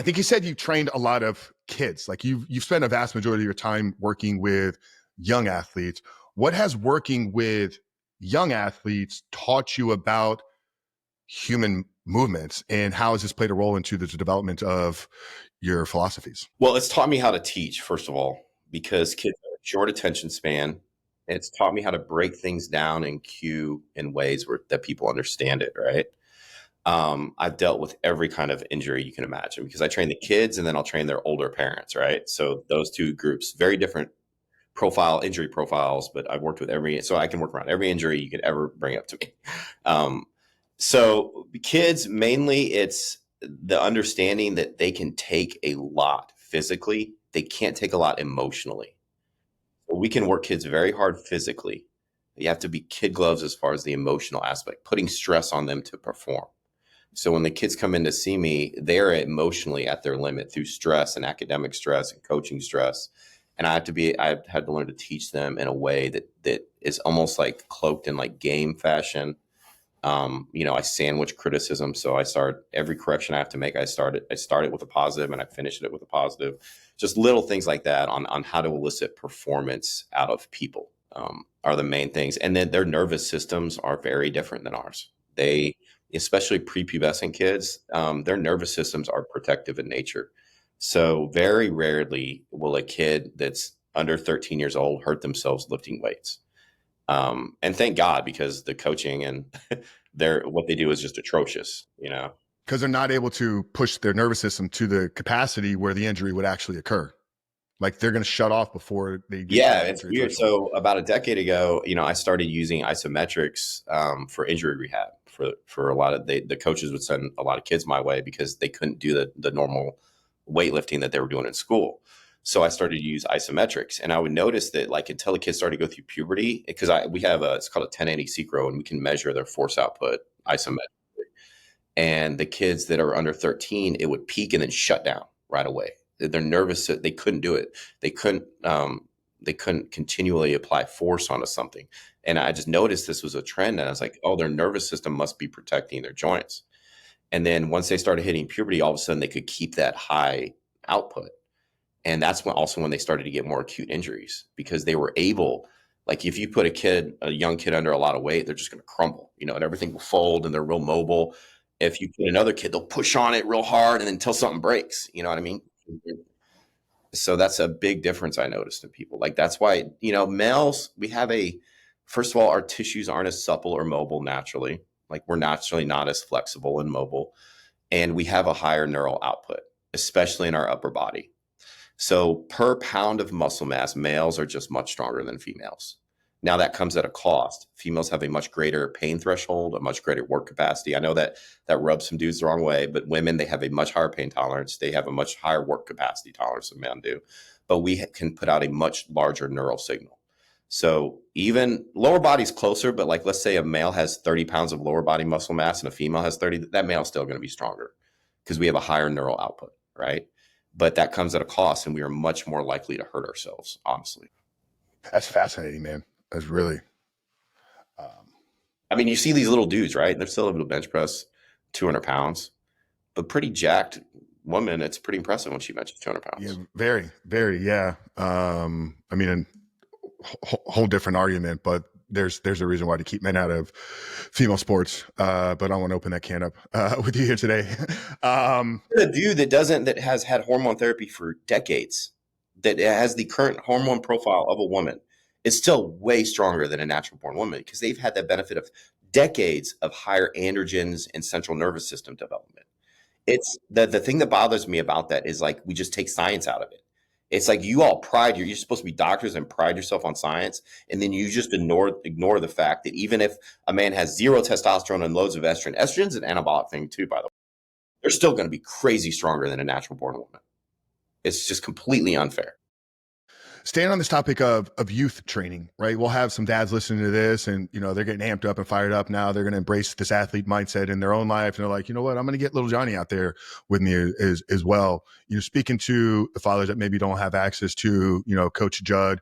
I think you said you trained a lot of kids. Like you've spent a vast majority of your time working with young athletes. What has working with young athletes taught you about human movements, and how has this played a role into the development of your philosophies? Well, it's taught me how to teach, first of all, because kids have a short attention span. It's taught me how to break things down and cue in ways that people understand it, right? I've dealt with every kind of injury you can imagine because I train the kids and then I'll train their older parents, right? So those two groups, very different injury profiles, but I've worked with so I can work around every injury you could ever bring up to me. Um, so kids, mainly it's the understanding that they can take a lot physically. They can't take a lot emotionally. We can work kids very hard physically. You have to be kid gloves as far as the emotional aspect, putting stress on them to perform. So when the kids come in to see me, they're emotionally at their limit through stress and academic stress and coaching stress. And I've had to learn to teach them in a way that is almost like cloaked in like game fashion. I sandwich criticism. So I start every correction I have to make. I start it with a positive and I finish it with a positive. Just little things like that on how to elicit performance out of people are the main things. And then their nervous systems are very different than ours. Especially prepubescent kids, their nervous systems are protective in nature. So very rarely will a kid that's under 13 years old hurt themselves lifting weights. And thank God, because the coaching and what they do is just atrocious, Because they're not able to push their nervous system to the capacity where the injury would actually occur. Like they're going to shut off before they get Yeah, it's weird. So about a decade ago, I started using isometrics for injury rehab. For a lot of the coaches would send a lot of kids my way because they couldn't do the normal weightlifting that they were doing in school. So I started to use isometrics, and I would notice that like until the kids started to go through puberty, because it's called a 1080 Secro, and we can measure their force output isometrically. And the kids that are under 13, it would peak and then shut down right away. They're nervous. They couldn't do it. They couldn't continually apply force onto something. And I just noticed this was a trend. And I was like, oh, their nervous system must be protecting their joints. And then once they started hitting puberty, all of a sudden they could keep that high output. And that's when they started to get more acute injuries because they were able, like if you put a young kid under a lot of weight, they're just going to crumble, and everything will fold and they're real mobile. If you put another kid, they'll push on it real hard and then until something breaks, you know what I mean? So that's a big difference I noticed in people. Like that's why, males, first of all, our tissues aren't as supple or mobile naturally. Like we're naturally not as flexible and mobile. And we have a higher neural output, especially in our upper body. So per pound of muscle mass, males are just much stronger than females. Now that comes at a cost. Females have a much greater pain threshold, a much greater work capacity. I know that rubs some dudes the wrong way, but women, they have a much higher pain tolerance. They have a much higher work capacity tolerance than men do. But we can put out a much larger neural signal. So even lower body's closer, but like let's say a male has 30 pounds of lower body muscle mass and a female has 30, that male's still going to be stronger because we have a higher neural output, right? But that comes at a cost, and we are much more likely to hurt ourselves, honestly. That's fascinating, man. That's really. I mean, you see these little dudes, right? They're still able to bench press 200 pounds, but pretty jacked woman. It's pretty impressive when she benches 200 pounds. Yeah, very, very, yeah. I mean, a whole different argument, but there's a reason why to keep men out of female sports. But I don't want to open that can up with you here today. A dude that has had hormone therapy for decades, that has the current hormone profile of a woman, is still way stronger than a natural born woman because they've had the benefit of decades of higher androgens and central nervous system development. It's the thing that bothers me about that is like we just take science out of it. It's like you're supposed to be doctors and pride yourself on science, and then you just ignore the fact that even if a man has zero testosterone and loads of estrogen's an anabolic thing too, by the way, they're still going to be crazy stronger than a natural born woman. It's just completely unfair. Staying on this topic of youth training, right? We'll have some dads listening to this and, they're getting amped up and fired up now. They're going to embrace this athlete mindset in their own life. And they're like, you know what? I'm going to get little Johnny out there with me as well. Speaking to the fathers that maybe don't have access to, Coach Judd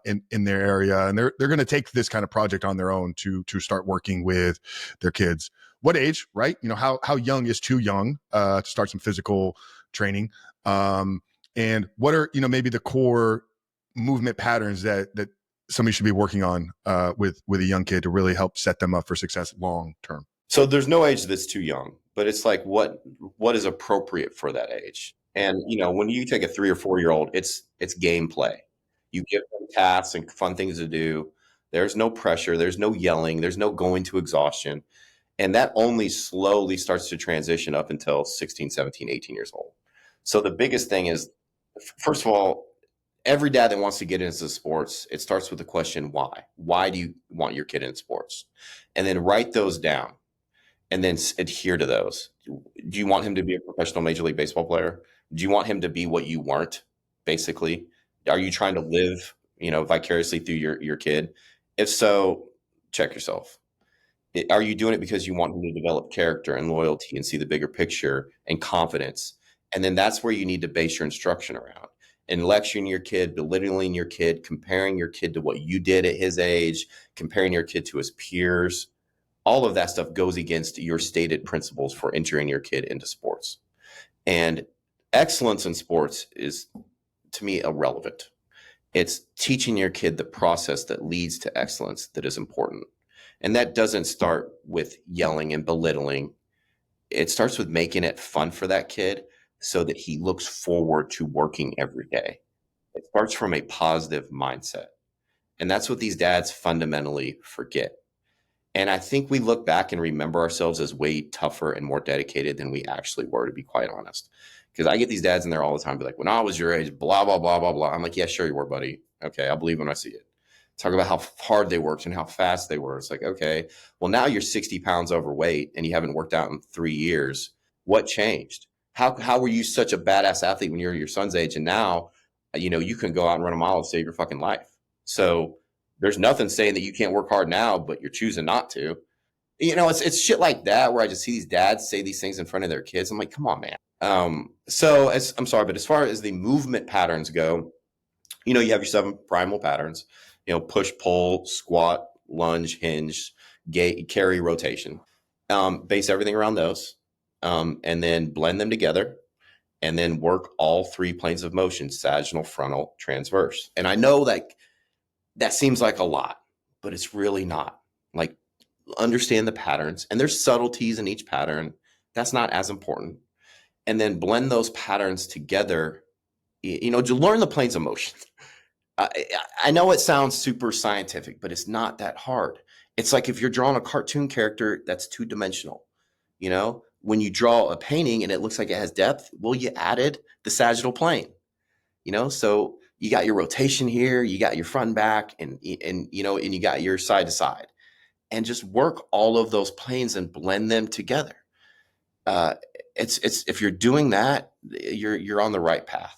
in their area. And they're going to take this kind of project on their own to start working with their kids. What age, right? How young is too young to start some physical training. And what are, maybe the core movement patterns that somebody should be working on with a young kid to really help set them up for success long term? So there's no age that's too young, but it's like what is appropriate for that age. And when you take a 3 or 4 year old, it's gameplay. You give them tasks and fun things to do. There's no pressure. There's no yelling. There's no going to exhaustion. And that only slowly starts to transition up until 16, 17, 18 years old. So the biggest thing is, first of all, every dad that wants to get into sports, it starts with the question, why? Why do you want your kid in sports? And then write those down and then adhere to those. Do you want him to be a professional Major League Baseball player? Do you want him to be what you weren't, basically? Are you trying to live, vicariously through your kid? If so, check yourself. Are you doing it because you want him to develop character and loyalty and see the bigger picture and confidence? And then that's where you need to base your instruction around. And lecturing your kid, belittling your kid, comparing your kid to what you did at his age, comparing your kid to his peers, all of that stuff goes against your stated principles for entering your kid into sports. And excellence in sports is, to me, irrelevant. It's teaching your kid the process that leads to excellence that is important. And that doesn't start with yelling and belittling. It starts with making it fun for that kid so that he looks forward to working every day. It starts from a positive mindset. And that's what these dads fundamentally forget. And I think we look back and remember ourselves as way tougher and more dedicated than we actually were, to be quite honest. Because I get these dads in there all the time, be like, when I was your age, blah, blah, blah, blah, blah. I'm like, yeah, sure you were, buddy. Okay, I believe when I see it. Talk about how hard they worked and how fast they were. It's like, okay, well, now you're 60 pounds overweight and you haven't worked out in 3 years. What changed? How were you such a badass athlete when you were your son's age? And now, you can go out and run a mile and save your fucking life. So there's nothing saying that you can't work hard now, but you're choosing not to. It's shit like that where I just see these dads say these things in front of their kids. I'm like, come on, man. I'm sorry, but as far as the movement patterns go, you have your 7 primal patterns, push, pull, squat, lunge, hinge, carry, rotation. Base everything around those, and then blend them together, and then work all 3 planes of motion: sagittal, frontal, transverse. And I know that seems like a lot, but it's really not. Like, understand the patterns, and there's subtleties in each pattern. That's not as important. And then blend those patterns together, to learn the planes of motion. I know it sounds super scientific, but it's not that hard. It's like if you're drawing a cartoon character that's 2-dimensional, when you draw a painting and it looks like it has depth, well, you added the sagittal plane, so you got your rotation here, you got your front and back, and you got your side to side, and just work all of those planes and blend them together. It's if you're doing that, you're on the right path.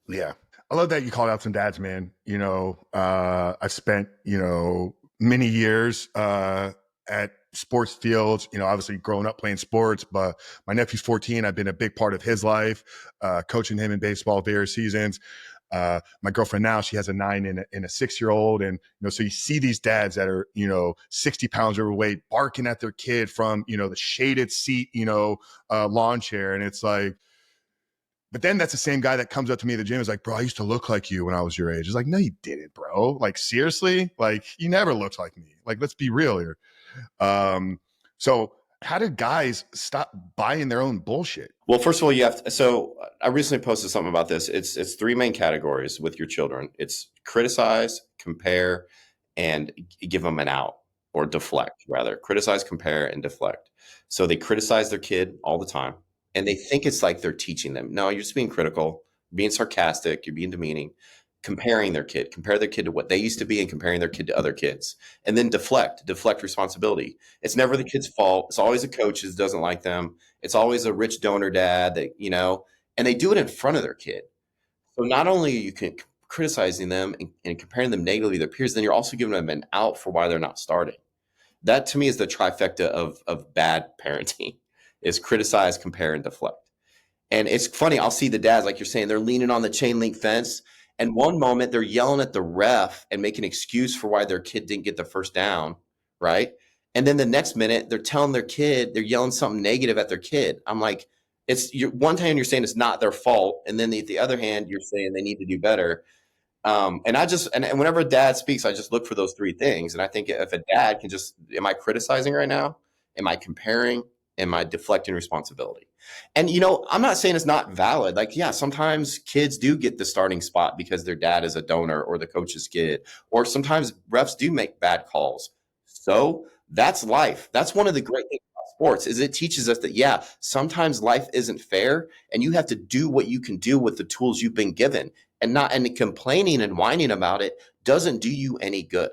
Yeah. I love that you called out some dads, man. I've spent, many years at sports fields, obviously growing up playing sports, but my nephew's 14. I've been a big part of his life, coaching him in baseball various seasons. My girlfriend now, she has a 9 and a 6-year-old. And, so you see these dads that are, 60 pounds overweight, barking at their kid from, the shaded seat, lawn chair. And it's like, but then that's the same guy that comes up to me at the gym is like, bro, I used to look like you when I was your age. It's like, no, you didn't, bro. Like, seriously? Like, you never looked like me. Like, let's be real here. So how do guys stop buying their own bullshit? Well, first of all, you have to, so I recently posted something about this. It's 3 main categories with your children. It's criticize, compare, and give them an out, or deflect, rather. Criticize, compare, and deflect. So they criticize their kid all the time, and they think it's like they're teaching them. No, you're just being critical, being sarcastic, you're being demeaning. Compare their kid to what they used to be, and comparing their kid to other kids. And then deflect responsibility. It's never the kid's fault. It's always a coach that doesn't like them. It's always a rich donor dad that, and they do it in front of their kid. So not only are you criticizing them and comparing them negatively to their peers, then you're also giving them an out for why they're not starting. That, to me, is the trifecta of bad parenting: is criticize, compare, and deflect. And it's funny, I'll see the dads, like you're saying, they're leaning on the chain link fence. And one moment they're yelling at the ref and making an excuse for why their kid didn't get the first down, right? And then the next minute they're telling their kid, they're yelling something negative at their kid. I'm like, it's one hand you're saying it's not their fault, and then the other hand you're saying they need to do better. And I just and whenever a dad speaks, I just look for those three things. And I think if a dad can just, am I criticizing right now? Am I comparing? Am I deflecting responsibility? And I'm not saying it's not valid. Like, yeah, sometimes kids do get the starting spot because their dad is a donor or the coach's kid, or sometimes refs do make bad calls. So that's life. That's one of the great things about sports, is it teaches us that, yeah, sometimes life isn't fair, and you have to do what you can do with the tools you've been given, and complaining and whining about it doesn't do you any good.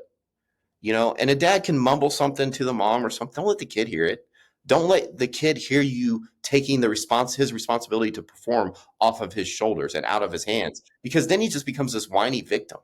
And a dad can mumble something to the mom or something. Don't let the kid hear it. Don't let the kid hear you taking his responsibility to perform off of his shoulders and out of his hands, because then he just becomes this whiny victim.